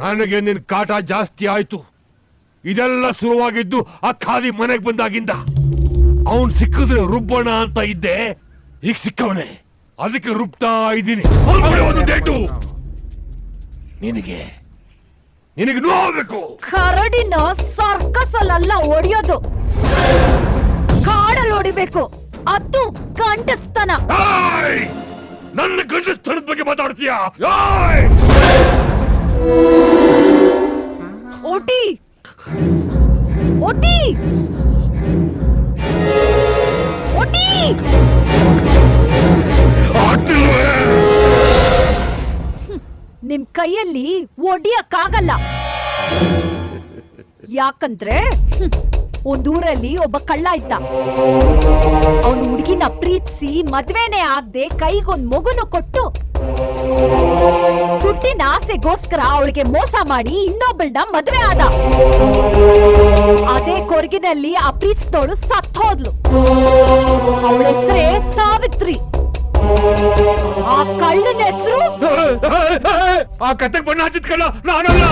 ನನಗೆ ನಿನ್ ಕಾಟ ಜಾಸ್ತಿ ಆಯ್ತು. ಇದೆಲ್ಲ ಶುರುವಾಗಿದ್ದು ಆ ಖಾದಿ ಮನೆಗೆ ಬಂದಾಗಿಂದ. ಅವನ್ ಸಿಕ್ಕಿದ್ರೆ ರುಬ್ಬಣ ಅಂತ ಇದ್ದೆ, ಈಗ ಸಿಕ್ಕವನೆ, ಅದಕ್ಕೆ ರುಬ್ತಾ ಇದ್ದೀನಿ. ಒಂದು ಡೇಟು ನಿನಗೆ ನೋಡ್ಬೇಕು. ಕರಡಿನ ಸರ್ಕಸ್ ಅಲ್ಲ ಹೊಡಿಯೋದು, ಕಾಡಲ್ಲಿ ಹೊಡಿಬೇಕು. ಅದು ಗಂಡಸ್ತನ. ನನ್ನ ಗಂಡಸ್ತನದ ಬಗ್ಗೆ ಮಾತಾಡ್ತೀಯಾ? ಓಟಿ ಓಟಿ ಓಟಿ ನಿಮ್ ಕೈಯಲ್ಲಿ ಒಡಿಯಕ್ಕಾಗಲ್ಲ. ಯಾಕಂದ್ರೆ ಒಂದೂರಲ್ಲಿ ಒಬ್ಬ ಕಳ್ಳ ಇದ್ದ. ಅವನು ಹುಡುಗಿನ ಪ್ರೀತಿಸಿ ಮದ್ವೆನೇ ಆಗದೆ ಕೈಗೊಂದ್ ಮಗುನು ಕೊಟ್ಟು ದುಡ್ಡಿನ ಆಸೆಗೋಸ್ಕರ ಅವಳಿಗೆ ಮೋಸ ಮಾಡಿ ಇನ್ನೊಬ್ಬಳನ್ನ ಮದ್ವೆ ಆದ. ಅದೇ ಕೊರಗಿನಲ್ಲಿ ಆ ಪ್ರೀತಿಸಿದವಳು ಸತ್ ಹೋದ್ಲು. ಅವಳ ಹೆಸರೇ ಸಾವಿತ್ರಿ. ಆ ಕಳ್ಳನ ಹೆಸರು ಆ ಕತೆಗೆ ಬಣ್ಣ ಹಚ್ಚಿದ ಕಳ್ಳ ನಾನಲ್ಲ.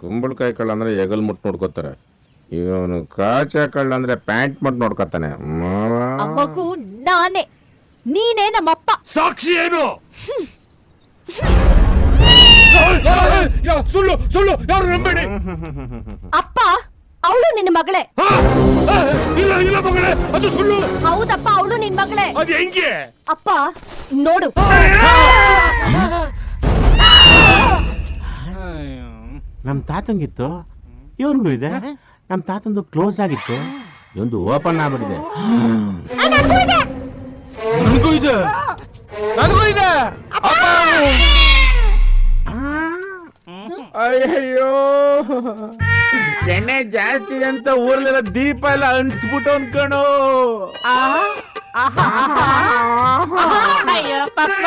ಕುಂಬಳಕಾಯಿ ಕಳ್ಳ ಅಂದ್ರೆ ಎಗಲ್ ಮುಟ್ಟು ನೋಡ್ಕೋತಾರೆ. ಇವನು ಕಾಚಾ ಕಳ್ಳ ಅಂದ್ರೆ ಪ್ಯಾಂಟ್ ಮುಟ್ಟು ನೋಡ್ಕೋತಾನೆ. ಮಗು ನಾನೇ, ನೀನೇ ನಮ್ಮಪ್ಪ. ಸಾಕ್ಷಿ ಏನು? ಸುಳ್ಳು ಸುಳ್ಳು, ಯಾರು ನಂಬೇಡಿ. ಅಪ್ಪ, ಅವಳು ನಿನ್ನ ಮಗಳೇ. ಇಲ್ಲ ಇಲ್ಲ ಮಗಳೇ, ಅದು ಸುಳ್ಳು. ಹೌದಪ್ಪ, ಅವಳು ನಿನ್ ಮಗಳೇ. ಅದು ಹೆಂಗೆ? ಅಪ್ಪ ನೋಡು. ನಮ್ ತಾತಂಗಿತ್ತು, ಇವನ್ಗೂ ಇದೆ. ನಮ್ ತಾತಂದು ಕ್ಲೋಸ್ ಆಗಿತ್ತು, ಇವಂದು ಓಪನ್ ಆಗ್ಬಿಟ್ಟಿದೆ. ನನಗೂ ಇದೆ, ನನಗೂ ಇದೆ. ಅಯ್ಯಯ್ಯೋ, ಎಣ್ಣೆ ಜಾಸ್ತಿ ಇದೆ ಅಂತ ಊರಲ್ಲಿರೋ ದೀಪ ಎಲ್ಲ ಅನ್ಸ್ಬಿಟ್ಟು ಅನ್ಕಣು. ಅಯ್ಯೋ ಪಪ್ಪ.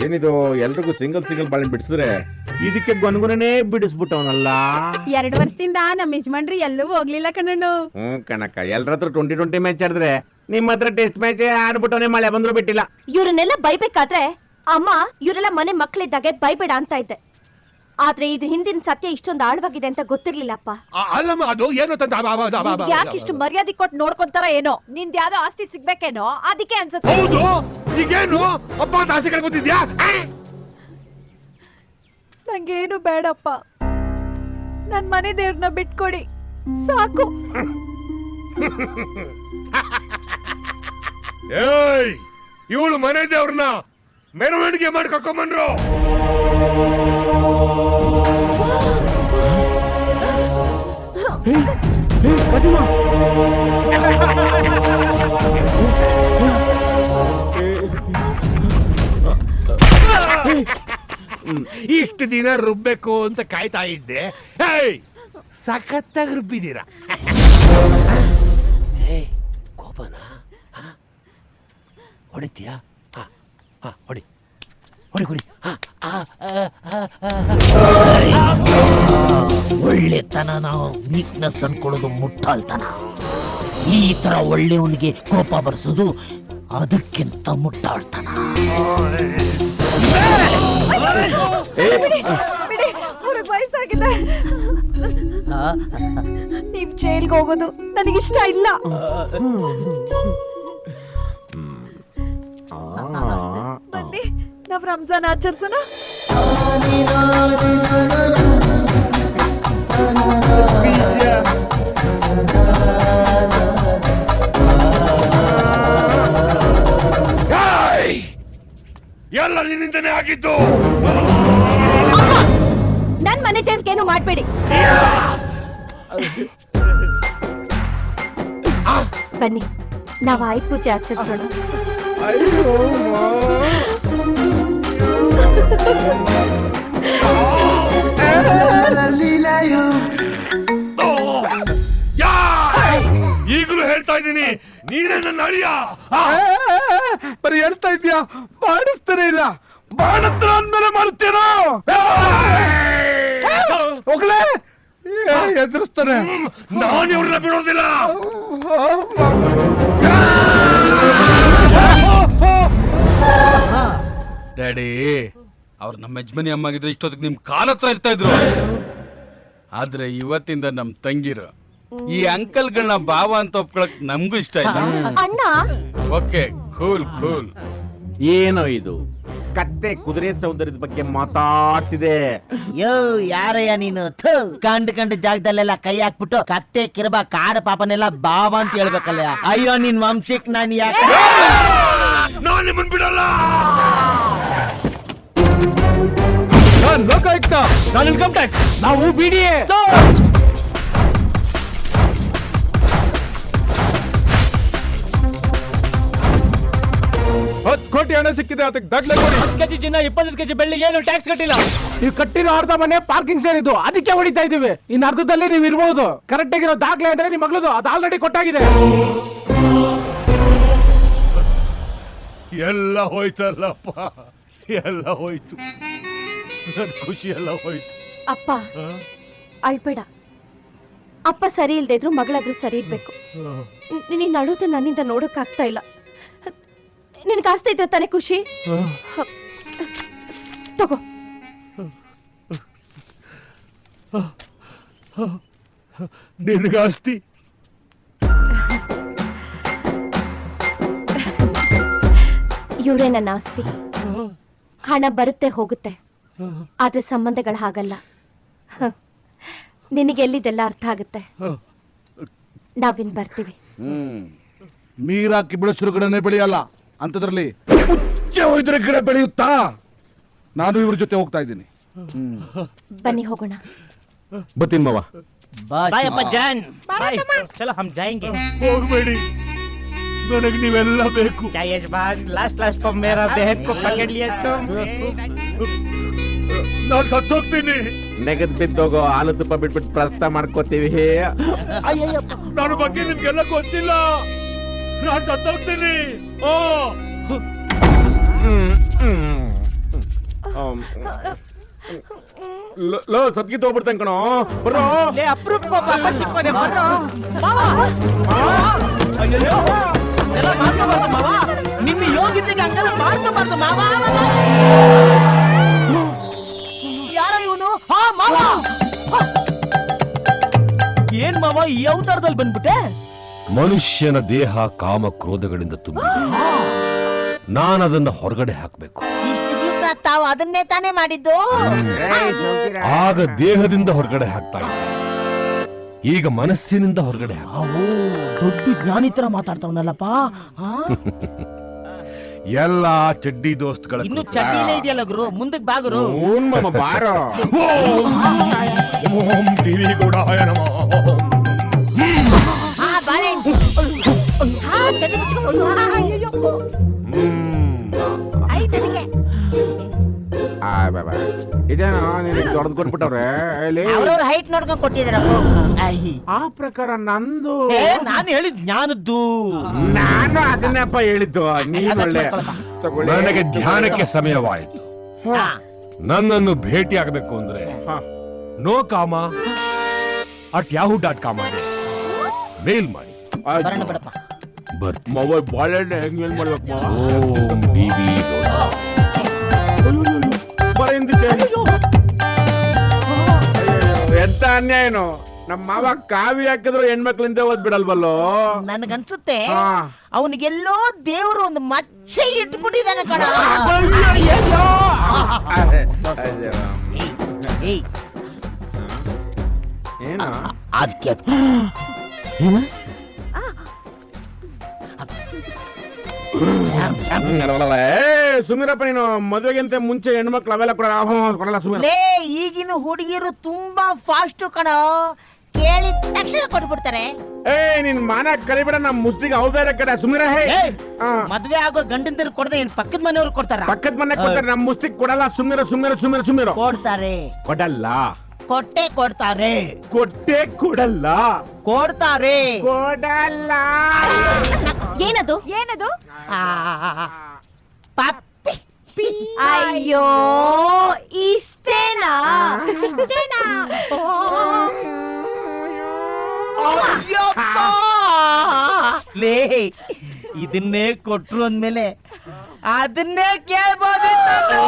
ಏನಿದು ಎಲ್ರಿಗೂ ಸಿಂಗಲ್ ಬಾಳೆ ಬಿಡಿಸಿದ್ರೆ ಇದಕ್ಕೆ ಗೊನ್ಗುನೇ ಬಿಡಿಸ್ಬಿಟ್ಟವನಲ್ಲ. 2 ವರ್ಷದಿಂದ ನಮ್ಮ ಯಜಮಾನ್ರಿ ಎಲ್ಲೂ ಹೋಗ್ಲಿಲ್ಲ ಕಣ್ಣು. ಕಣಕ್ಕ, ಎಲ್ರ ಹತ್ರ 20 ಮ್ಯಾಚ್ ಆಡಿದ್ರೆ ನಿಮ್ಮ ಹತ್ರ ಟೆಸ್ಟ್ ಮ್ಯಾಚ್ ಆಡ್ಬಿಟ್ಟವನೇ, ಮಳೆ ಬಂದ್ರು ಬಿಟ್ಟಿಲ್ಲ. ಇವ್ರನ್ನೆಲ್ಲ ಬೈಬೇಕಾದ್ರೆ ಅಮ್ಮ ಇವರೆಲ್ಲ ಮನೆ ಮಕ್ಕಳಿದ್ದಾಗೆ ಬೈಬೇಡ ಅಂತ ಇದ್ದೆ. ಆದ್ರೆ ಇದು ಹಿಂದಿನ ಸತ್ಯ ಇಷ್ಟೊಂದು ಆಳವಾಗಿದೆ ಅಂತ ಗೊತ್ತಿರ್ಲಿಲ್ಲಪ್ಪ. ಅಲ್ಲಮ್ಮ, ಅದು ಏನು ಯಾಕಿಷ್ಟು ಮರ್ಯಾದೆ ಕೊಟ್ಟು ನೋಡ್ಕೊಂತಾರ ಏನೋ. ನಿಂದ ಯಾವ್ದೋ ಆಸ್ತಿ ಸಿಗ್ಬೇಕೇನೋ, ಅದಕ್ಕೆ ಅನ್ಸುತ್ತೆ. ಹೌದು, ಈಗೇನು ಅಪ್ಪ ಆಸ್ತಿ ಕಳ್ಕೊತಿದ್ಯಾ? ನಂಗೇನು ಬೇಡಪ್ಪ, ನನ್ ಮನೆ ದೇವ್ರನ್ನ ಬಿಟ್ಕೊಡಿ ಸಾಕು. ಏಯ್, ಇವಳು ಮನೆ ದೇವ್ರನ್ನ ಮೆರವಣಿಗೆ ಮಾಡಿ ಕರ್ಕೊಂಡ್ಬಂದ್ರು. ಇಷ್ಟು ದಿನ ರುಬ್ಬೇಕು ಅಂತ ಕಾಯ್ತಾ ಇದ್ದೆ. ಸಖತ್ತಾಗಿ ರುಬ್ಬಿದ್ದೀರಾ. ಕೋಪನ ಹೊಡಿತೀಯಾ? ಹೊಡಿ ಹೊಡಿ ಹೊಡಿ. ಒಳ್ಳೆತನ ನಾವು ವೀಕ್ನೆಸ್ ಅನ್ಕೊಳ್ಳೋದು ಮುಟ್ಟಾಳ್ತನ. ಈ ತರ ಒಳ್ಳೆಯವನಿಗೆ ಕೋಪ ಬರ್ಸೋದು ಅದಕ್ಕಿಂತ ಮುಟ್ಟಾಳ್ತನ. ವಯಸ್ಸಾಗಿದೆ, ನೀವ್ ಜೈಲ್ಗೆ ಹೋಗೋದು ನನಗಿಷ್ಟ ಇಲ್ಲ. ಬನ್ನಿ, ನಾವ್ ರಂಜಾನ್ ಆಚರಿಸೋಣ. ಎಲ್ಲ ನಿನ್ನಿಂದನೇ ಆಗಿದ್ದು. ನನ್ ಮನೆ ದೇವ್ರಿಗೇನು ಮಾಡ್ಬೇಡಿ. ಬನ್ನಿ, ನಾವ್ ಆಯ್ತು ಪೂಜೆ ಆಚರಿಸೋಣ. ಈಗಲೂ ಹೇಳ್ತಾ ಇದ್ದೀನಿ, ನೀನೇ ನನ್ನ ಅಳಿಯ. ಬರೀ ಹೇಳ್ತಾ ಇದ್ಯಾ, ಮಾಡಿಸ್ತಾನೆ ಇಲ್ಲ. ಮಾಡತ್ರ ಅಂದ್ಮೇಲೆ ಮಾಡ್ತೀರೋ ಹೋಗ್ಲೇ. ಎದುರಿಸ್ತಾನೆ. ನಾನು ಇವ್ರನ್ನ ಬಿಡೋದಿಲ್ಲ. ಡ್ಯಾಡಿ, ಅವ್ರು ನಮ್ಮ ಯಜಮಾನಿ ಅಮ್ಮಾಗಿದ್ರೆ ಇಷ್ಟೊತ್ತಿಗೆ ನಿಮ್ ಕಾಲ ಹತ್ರ ಇರ್ತಾ ಇದ್ರು. ಆದ್ರೆ ಇವತ್ತಿಂದ ನಮ್ ತಂಗಿರು ಈ ಅಂಕಲ್ಗಳನ್ನ ಭಾವ ಅಂತ ಒಪ್ಕೊಳಕ್ ನಮ್ಗೂ ಇಷ್ಟ ಇಲ್ಲ. ಅಣ್ಣ ಓಕೆ, ಕೂಲ್ ಕೂಲ್. ಏನೋ ಇದು ಕತ್ತೆ ಕುದುರೆ ಸೌಂದರ್ಯದ ಬಗ್ಗೆ ಮಾತಾಡ್ತಿದೆ. ಯೋ ಯಾರಯ್ಯ ನೀನು? ಕಂಡು ಜಾಗದಲ್ಲೆಲ್ಲ ಕೈ ಹಾಕ್ಬಿಟ್ಟು ಕತ್ತೆ ಕಿರಬ ಕಾಡ ಪಾಪನೆಲ್ಲ ಬಾವ ಅಂತ ಹೇಳ್ಬೇಕಲ್ಲ. ಅಯ್ಯೋ ನಿನ್ ವಂಶಕ್ ನಾನು ಯಾಕೆ ನಾನು ನಿಮ್ಮನ್ ಬಿಡಲ್ಲ. ನಾನ್ ಲೋಕಾಯುಕ್ತ, ನಾನು ಇನ್ಕಮ್ ಟ್ಯಾಕ್ಸ್, ನಾವು BDA. 10 ಕೋಟಿ ಹಣ ಸಿಕ್ಕಿದೆ, ಅದಕ್ಕೆ ದಾಖಲೆ ಕೊಡಿ. 10 ಕೆಜಿ ಚಿನ್ನ 20 ಕೆಜಿ ಬೆಳ್ಳಿ ಏನು ಟ್ಯಾಕ್ಸ್ ಕಟ್ಟಿಲ್ಲ. ನೀವು ಕಟ್ಟಿರೋ ಅರ್ಧ ಮನೆ ಪಾರ್ಕಿಂಗ್ ಸೇರಿದ್ದು, ಅದಕ್ಕೆ ಹೊಡಿತಾ ಇದೀವಿ. ಇನ್ನು ಅರ್ಧದಲ್ಲಿ ನೀವು ಇರ್ಬೋದು. ಕರೆಕ್ಟ್ ಆಗಿರೋ ದಾಖಲೆ ಅಂದ್ರೆ ನಿಮ್ಮ ಮಗಳದು, ಅದು ಆಲ್ರೆಡಿ ಕೊಟ್ಟಾಗಿದೆ. ಎಲ್ಲ ಹೋಯ್ತಲ್ಲಪ್ಪ, ಎಲ್ಲ ಹೋಯ್ತು. ನನ್ ಖುಷಿ ಎಲ್ಲ ಹೋಯ್ತು. ಅಪ್ಪ ಅಳ್ಬೇಡ. ಅಪ್ಪ ಸರಿ ಇಲ್ದೇ ಇದ್ರು ಮಗಳಾದ್ರೂ ಸರಿ ಇರ್ಬೇಕು. ನೀನ್ ಅಳೋದು ನನ್ನಿಂದ ನೋಡಕ್ ಆಗ್ತಾ ಇಲ್ಲ. ನಿನ್ಗೆ ಆಸ್ತಿ ಇದ್ದ ತಾನೇ ಖುಷಿ? ತಗೋ. ನಿನ್ಗಾಸ್ತಿ? ಇವರೇ ನನ್ನ ಆಸ್ತಿ. ಹಣ ಬರುತ್ತೆ ಹೋಗುತ್ತೆ, ಆದ್ರೆ ಸಂಬಂಧಗಳು ಹಾಗಲ್ಲ. ನಿನಗೆ ಎಲ್ಲಿದೆಲ್ಲ ಅರ್ಥ ಆಗುತ್ತೆ. ನಾವಿನ್ ಬರ್ತೀವಿ. ಮೀರಾಕಿ ಬೆಳೆಸಿರೋ ಗಿಡನೇ ಬೆಳೆಯಲ್ಲ, ಅಂತದ್ರಲ್ಲಿ ಉಚ್ಚೆ ಹೋಯ್ದ್ರೆ ಗಿಡ ಬೆಳೆಯುತ್ತಾ? ನಾನು ಇವ್ರ ಜೊತೆ ಹೋಗ್ತಾ ಇದ್ದೀನಿ. ಬನ್ನಿ ಹೋಗೋಣ. ಬತ್ತೀನಿ ಮಾವ. ಬಾಯಪ್ಪ ಜಾನ್ ಬಾಯ್. ಚಲೋ ಹಮ್ ಜಾಯೆಂಗೆ. ಹೋಗ್ಬೇಡಿ, ನನಗೆ ನೀವೆಲ್ಲ ಬೇಕು. लास्ट को मेरा बहन को पकड़ लिया तुम. ನಾನು ಸತ್ತೋಗ್ತೀನಿ. ನೆಗದ್ ಬಿದ್ದೋಗೋ ಹಾಲು ತುಪ್ಪ ಬಿಟ್ಬಿಟ್ಟು ಪ್ರಸ್ತಾವ ಮಾಡ್ಕೋತೀವಿ. ನನ್ನ ಬಗ್ಗೆ ನಿಮ್ಗೆಲ್ಲ ಗೊತ್ತಿಲ್ಲ. ನಾನು ಸತ್ತೋಗ್ತೀನಿ. ಓ ಲೋ ಸತ್ಗಿ ತಗೋಬಿಡ್ತೇನೆ ಕಣೋ. ಬರೋ ले अप्रूप को वापस सिक्कोने बरो. ಮಾವಾ ಅಯ್ಯೋ ಎಲ್ಲ ಮಾಡ್ಕೋಬಾರ್ದು ಮಾವ. ನಿಮ್ಮ ಯೋಗ್ಯತೆಗೆ ಹಂಗೆಲ್ಲ ಮಾಡ್ಕೋಬಾರ್ದು ಮಾವ. ಯಾರೋ ಇವನು? ಹಾ ಮಾವ. ಏನ್ ಮಾವ ಈ ಅವತಾರದಲ್ಲಿ ಬಂದ್ಬಿಟ್ಟೆ? ಮನುಷ್ಯನ ದೇಹ ಕಾಮ ಕ್ರೋಧಗಳಿಂದ ತುಂಬಿದೆ. ನಾನದನ್ನ ಹೊರಗಡೆ ಹಾಕಬೇಕು. ಇಷ್ಟು ದಿವಸ ತಾವು ಅದನ್ನೇ ತಾನೇ ಮಾಡಿದ್ದು. ಆಗ ದೇಹದಿಂದ ಹೊರಗಡೆ ಹಾಕ್ತಾ ಇದ್ದೆ. ಈಗ ಮನಸ್ಸಿನಿಂದ ಹೊರಗಡೆ ಹಾಕ. ದೊಡ್ಡ ಜ್ಞಾನಿ ತರ ಮಾತಾಡ್ತಾವನಲ್ಲಪ್ಪ. ಎಲ್ಲ ಚಡ್ಡಿ ದೋಸ್ತಗಳ ಇನ್ನು ಚಡ್ಡಿಲೇ ಇದೆಯಲ್ಲ ಗುರು, ಮುಂದಕ್ಕೆ ಬಾಗುರು. ಹ್ಞೂ ಮಾಮ ಬಾರೋ. ಓಂ ದೇವಿ ಗೌಡಾಯ ನಮಃ. ಇದೇನೋ ನಿನಗೆ ದೊಡ್ಡದು ಕೊಟ್ಬಿಟ್ಟವ್ರೆ ಇಲ್ಲಿ. ಅವ್ರವ್ರ ಹೈಟ್ ನೋಡ್ಕೊಂಡ್ ಕೊಟ್ಟಿದಾರಪ್ಪ. ಆ ಪ್ರಕಾರ ನಂದು ನಾನು ಹೇಳಿದ್ ಜ್ಞಾನದ್ದು. ನಾನು ಅದನ್ನಪ್ಪ ಹೇಳಿದ್ದು. ನೀನು ಒಳ್ಳೆ ತಗೊಳ್ಳಿ. ನನಗೆ ಧ್ಯಾನಕ್ಕೆ ಸಮಯವಾಯಿತು. ನನ್ನನ್ನು ಭೇಟಿ ಆಗಬೇಕು ಅಂದ್ರೆ ನೋ ಕಾಮ @yahoo.com ಮೇಲ್ ಮಾಡಿ. ಬರೋಣ ಬಿಡಪ್ಪ. ಬರ್ತೀನಿ. ಮಾವ ಬಾಳೆಹಣ್ಣು ಹೆಂಗ್ ಏನ್ ಮಾಡ್ಬೇಕು ಮಾವ? ಓಂ ದೇವಿ ಗೌಡ. ಬರ ಹಿಂದಕ್ಕೆ. ಎಂತ ಅನ್ಯಾಯನು. ನಮ್ಮ ಮಾವ ಕಾವಿ ಹಾಕಿದ್ರು ಹೆಣ್ಮಕ್ಳಿಂದ ಓದ್ ಬಿಡಲ್ವಲ್ಲೋ. ನನ್ಗನ್ಸುತ್ತೆ ಹಾ. ಅವನಿಗೆಲ್ಲೋ ದೇವ್ರು ಒಂದು ಮಚ್ಚೆ ಇಟ್ಬಿಟ್ಟಿದ್ದಾನೆ ಕಣ. ಏಯ್, ಏನು ಅದಕ್ಕೆ ಸುಮೀರಪ್ಪ, ನೀನು ಮದುವೆಗಿಂತ ಮುಂಚೆ ಹೆಣ್ಮಕ್ಳು ಅವೆಲ್ಲ ಕೊಡಲ್ಲ ಸುಮೀರ. ಲೇ ಈಗಿನ ಹುಡುಗಿರು ತುಂಬಾ ಫಾಸ್ಟ್ ಕಣ. ಕೇಳಿದ ತಕ್ಷಣ ಕೊಟ್ಬಿಡ್ತಾರೆ. ನಿನ್ ಮಾನ ಕಲಿಬೇಡ. ನಮ್ಮ ಮುಸ್ತಿಗೆ ಅವ್ ಬೇರೆ ಕಡೆ ಸುಮೀರ. ಮದ್ವೆ ಆಗೋ ಗಂಡಂದಿರು ಕೊಡದೆ ಏನ್ ಪಕ್ಕದ ಮನೆಯವ್ರು ಕೊಡ್ತಾರ? ಪಕ್ಕದ ಮನೆ ಕೊಡ್ತಾರೆ, ನಮ್ಮ ಮುಸ್ತಿಗೆ ಕೊಡಲ್ಲ. ಸುಮೀರ ಸುಮೀರ ಸುಮೀರ ಸುಮೀರ ಕೊಡ್ತಾರೆ. ಕೊಡಲ್ಲ. ಕೊಟ್ಟೆ ಕೊಡ್ತಾರೆ. ಕೊಟ್ಟೆ ಕೊಡಲ್ಲ. ಕೊಡ್ತಾರೆ. ಕೊಡಲ್ಲ. ಏನದು? ಪಪ್ಪಿ. ಅಯ್ಯೋ ಇಷ್ಟೇನಾ? ಲೇ ಇದನ್ನೇ ಕೊಟ್ರು ಅಂದ್ಮೇಲೆ ಅದನ್ನೇ ಕೇಳ್ಬೋದಿತ್ತು.